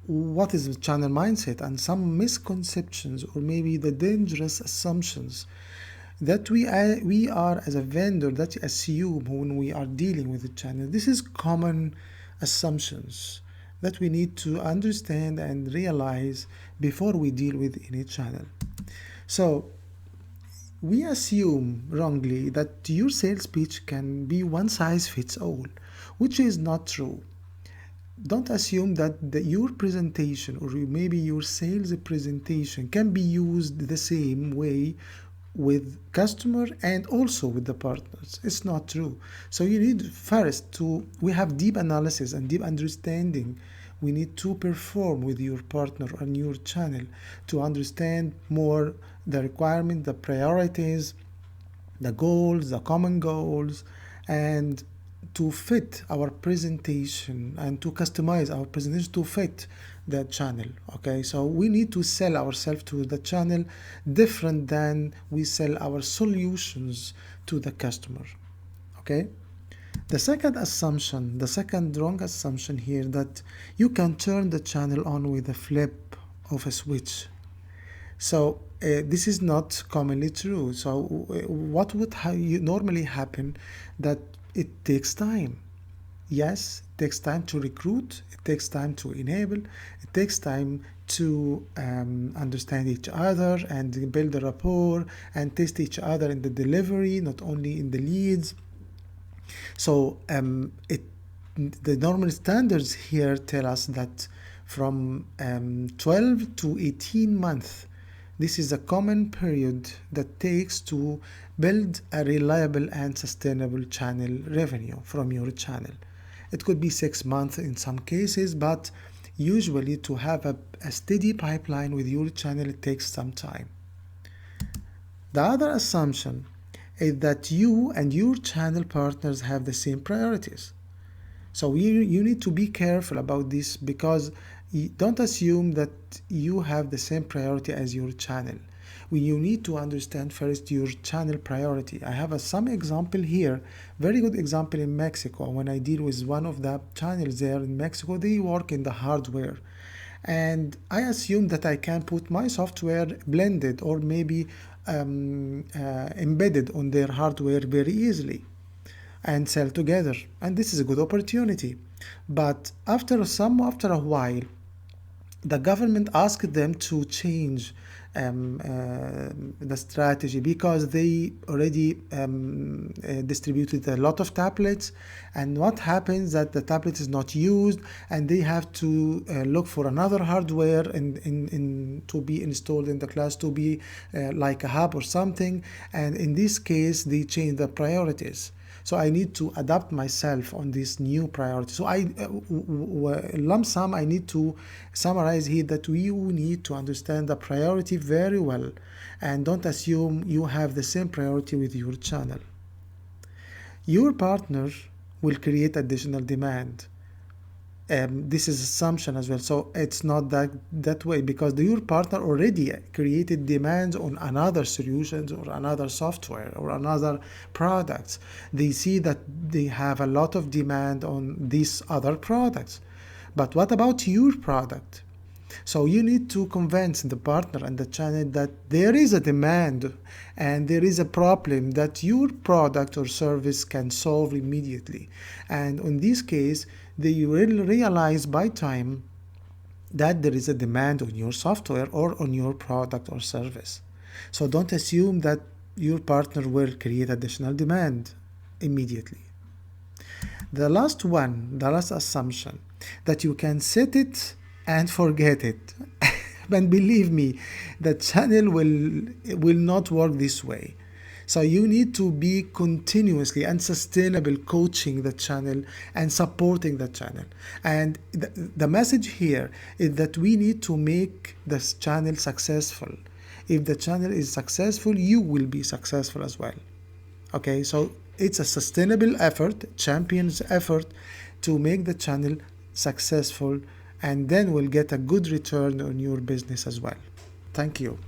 what is the channel mindset and some misconceptions or maybe the dangerous assumptions that we are as a vendor that assume when we are dealing with the channel. This is common assumptions that we need to understand and realize before we deal with any channel. So we assume wrongly that your sales pitch can be one size fits all, which is not true. Don't assume that your presentation or maybe your sales presentation can be used the same way with customer and also with the partners. It's not true. So you need first we have deep analysis and deep understanding. We need to perform with your partner on your channel to understand more the requirement, the priorities, the goals, the common goals, and to fit our presentation and to customize our presentation to fit the channel. Okay, so we need to sell ourselves to the channel different than we sell our solutions to the customer. Okay, the second wrong assumption here, that you can turn the channel on with a flip of a switch. So this is not commonly true. So what would normally happen, that it takes time. Yes, it takes time to recruit, it takes time to enable, it takes time to understand each other and build a rapport and test each other in the delivery, not only in the leads. So the normal standards here tell us that from 12 to 18 months, this is a common period that takes to build a reliable and sustainable channel revenue from your channel. It could be 6 months in some cases, but usually to have a steady pipeline with your channel, it takes some time. The other assumption is that you and your channel partners have the same priorities. So you need to be careful about this, because don't assume that you have the same priority as your channel. You need to understand first your channel priority. I have some example here, very good example in Mexico. When I deal with one of the channels there in Mexico, they work in the hardware. And I assume that I can put my software blended or maybe embedded on their hardware very easily and sell together. And this is a good opportunity. But after a while, the government asked them to change the strategy, because they already distributed a lot of tablets, and what happens that the tablet is not used and they have to look for another hardware to be installed in the class, to be like a hub or something, and in this case they change the priorities. So I need to adapt myself on this new priority. So lump sum, I need to summarize here that we need to understand the priority very well, and don't assume you have the same priority with your channel. Your partner will create additional demand. This is assumption as well. So it's not that way, because your partner already created demands on another solutions or another software or another products. They see that they have a lot of demand on these other products. But what about your product? So you need to convince the partner and the channel that there is a demand and there is a problem that your product or service can solve immediately. And in this case, they will realize by time that there is a demand on your software or on your product or service. So don't assume that your partner will create additional demand immediately. The last assumption, that you can set it and forget it. And believe me, the channel will not work this way. So you need to be continuously and sustainable coaching the channel and supporting the channel. And the message here is that we need to make this channel successful. If the channel is successful, you will be successful as well. Okay, so it's a sustainable effort, champion's effort, to make the channel successful, and then we'll get a good return on your business as well. Thank you.